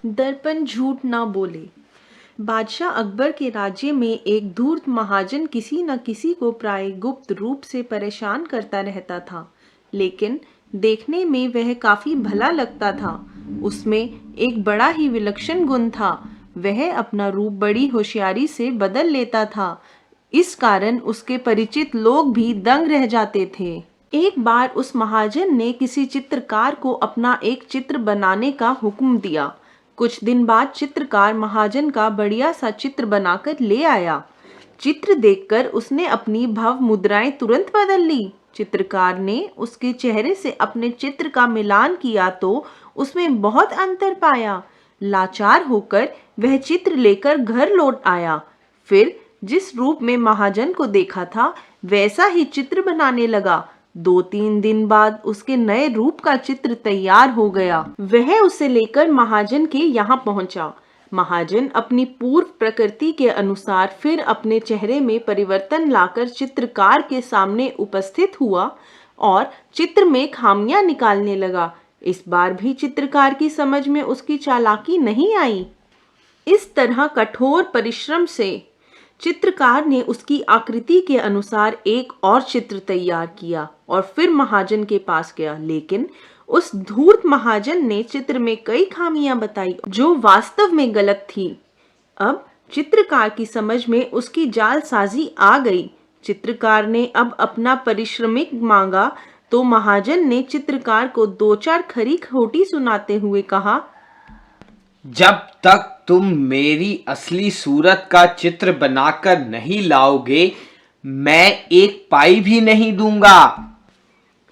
दर्पण झूठ ना बोले। बादशाह अकबर के राज्य में एक धूर्त महाजन किसी न किसी को प्राय गुप्त रूप से परेशान करता रहता था, लेकिन देखने में वह काफी भला लगता था। उसमें एक बड़ा ही विलक्षण गुण था, वह अपना रूप बड़ी होशियारी से बदल लेता था। इस कारण उसके परिचित लोग भी दंग रह जाते थे। एक बार उस महाजन ने किसी चित्रकार को अपना एक चित्र बनाने का हुक्म दिया। कुछ दिन बाद चित्रकार महाजन का बढ़िया सा चित्र बनाकर ले आया। चित्र देखकर उसने अपनी भाव मुद्राएं तुरंत बदल ली। चित्रकार ने उसके चेहरे से अपने चित्र का मिलान किया तो उसमें बहुत अंतर पाया। लाचार होकर वह चित्र लेकर घर लौट आया। फिर जिस रूप में महाजन को देखा था वैसा ही चित्र बनाने लगा। 2-3 दिन बाद उसके नए रूप का चित्र तैयार हो गया। वह उसे लेकर महाजन के यहाँ पहुंचा। महाजन अपनी पूर्व प्रकृति के अनुसार फिर अपने चेहरे में परिवर्तन लाकर चित्रकार के सामने उपस्थित हुआ और चित्र में खामियां निकालने लगा। इस बार भी चित्रकार की समझ में उसकी चालाकी नहीं आई। इस तरह कठोर परिश्रम से चित्रकार ने उसकी आकृति के अनुसार एक और चित्र तैयार किया और फिर महाजन के पास गया, लेकिन उस धूर्त महाजन ने चित्र में कई खामियां बताई जो वास्तव में गलत थी। अब चित्रकार की समझ में उसकी जालसाजी आ गई। चित्रकार ने अब अपना पारिश्रमिक मांगा तो महाजन ने चित्रकार को 2-4 खरी खोटी सुनाते हुए कहा, जब तक तुम मेरी असली सूरत का चित्र बनाकर नहीं लाओगे, मैं एक पाई भी नहीं दूंगा।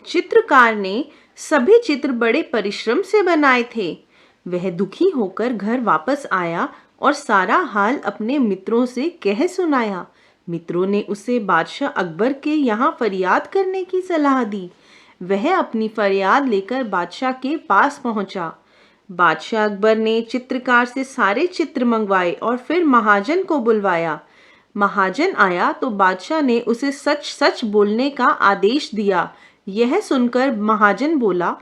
चित्रकार ने सभी चित्र बड़े परिश्रम से बनाए थे। वह दुखी होकर घर वापस आया और सारा हाल अपने मित्रों से कह सुनाया। मित्रों ने उसे बादशाह अकबर के यहाँ फरियाद करने की सलाह दी। वह अपनी फरियाद लेकर बादशाह के पास पहुंचा। बादशाह अकबर ने चित्रकार से सारे चित्र मंगवाए और फिर महाजन को बुलवाया। महाजन आया तो बादशाह ने उसे सच सच बोलने का आदेश दिया। यह सुनकर महाजन बोला,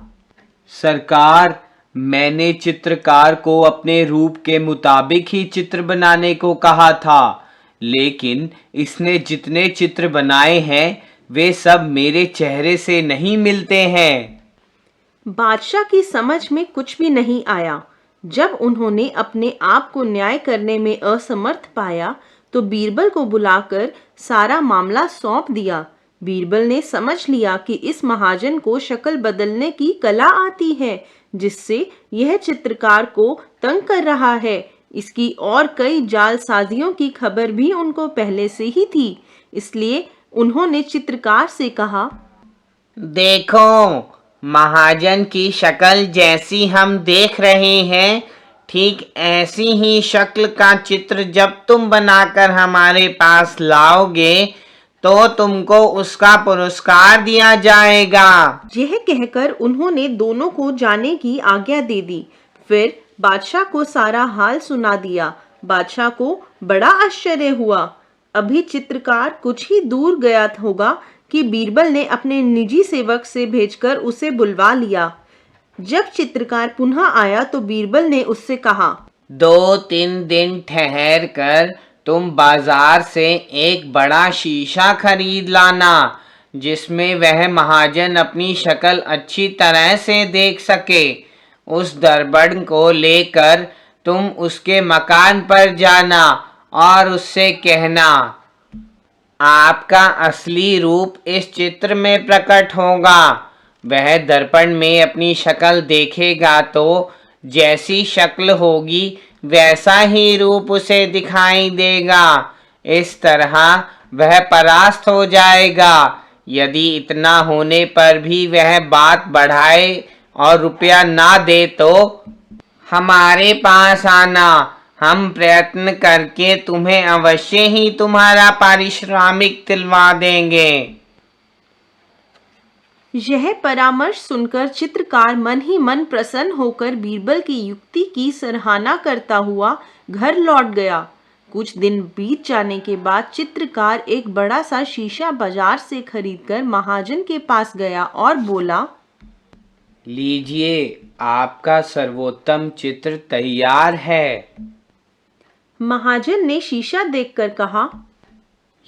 सरकार, मैंने चित्रकार को अपने रूप के मुताबिक ही चित्र बनाने को कहा था, लेकिन इसने जितने चित्र बनाए हैं वे सब मेरे चेहरे से नहीं मिलते हैं। बादशाह की समझ में कुछ भी नहीं आया। जब उन्होंने अपने आप को न्याय करने में असमर्थ पाया तो बीरबल को बुलाकर सारा मामला सौंप दिया। बीरबल ने समझ लिया कि इस महाजन को शक्ल बदलने की कला आती है, जिससे यह चित्रकार को तंग कर रहा है। इसकी और कई जालसाजियों की खबर भी उनको पहले से ही थी, इसलिए उन्होंने चित्रकार से कहा, देखो, महाजन की शक्ल जैसी हम देख रहे हैं, ठीक ऐसी ही शक्ल का चित्र जब तुम बनाकर हमारे पास लाओगे तो तुमको उसका पुरस्कार दिया जाएगा। यह कहकर उन्होंने दोनों को जाने की आज्ञा दे दी। फिर बादशाह को सारा हाल सुना दिया। बादशाह को बड़ा आश्चर्य हुआ। अभी चित्रकार कुछ ही दूर गया होगा कि बीरबल ने अपने निजी सेवक से भेजकर उसे बुलवा लिया। जब चित्रकार पुनः आया तो बीरबल ने उससे कहा, 2-3 दिन ठहर कर तुम बाजार से एक बड़ा शीशा खरीद लाना, जिसमें वह महाजन अपनी शक्ल अच्छी तरह से देख सके। उस दर्पण को लेकर तुम उसके मकान पर जाना और उससे कहना, आपका असली रूप इस चित्र में प्रकट होगा। वह दर्पण में अपनी शक्ल देखेगा तो जैसी शक्ल होगी वैसा ही रूप उसे दिखाई देगा। इस तरह वह परास्त हो जाएगा। यदि इतना होने पर भी वह बात बढ़ाए और रुपया ना दे तो हमारे पास आना, हम प्रयत्न करके तुम्हें अवश्य ही तुम्हारा पारिश्रमिक दिलवा देंगे। यह परामर्श सुनकर चित्रकार मन ही मन प्रसन्न होकर बीरबल की युक्ति की सराहना करता हुआ घर लौट गया। कुछ दिन बीत जाने के बाद चित्रकार एक बड़ा सा शीशा बाजार से खरीदकर महाजन के पास गया और बोला, लीजिए, आपका सर्वोत्तम चित्र तैयार है। महाजन ने शीशा देखकर कहा,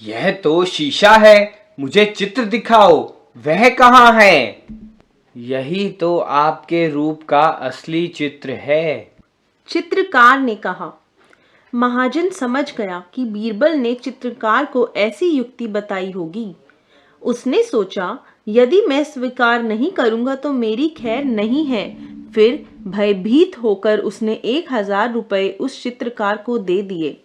यह तो शीशा है, मुझे चित्र दिखाओ, वह कहाँ है? यही तो आपके रूप का असली चित्र है। चित्रकार ने कहा। महाजन समझ गया कि बीरबल ने चित्रकार को ऐसी युक्ति बताई होगी। उसने सोचा, यदि मैं स्वीकार नहीं करूंगा तो मेरी खैर नहीं है। फिर भयभीत होकर उसने 1000 रुपए उस चित्रकार को दे दिए।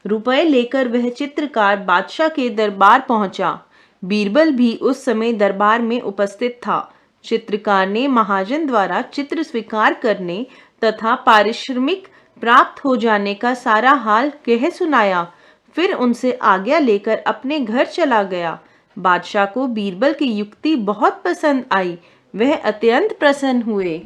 रुपए लेकर वह चित्रकार बादशाह के दरबार पहुंचा। बीरबल भी उस समय दरबार में उपस्थित था। चित्रकार ने महाजन द्वारा चित्र स्वीकार करने तथा पारिश्रमिक प्राप्त हो जाने का सारा हाल कह सुनाया। फिर उनसे आज्ञा लेकर अपने घर चला गया। बादशाह को बीरबल की युक्ति बहुत पसंद आई। वह अत्यंत प्रसन्न हुए।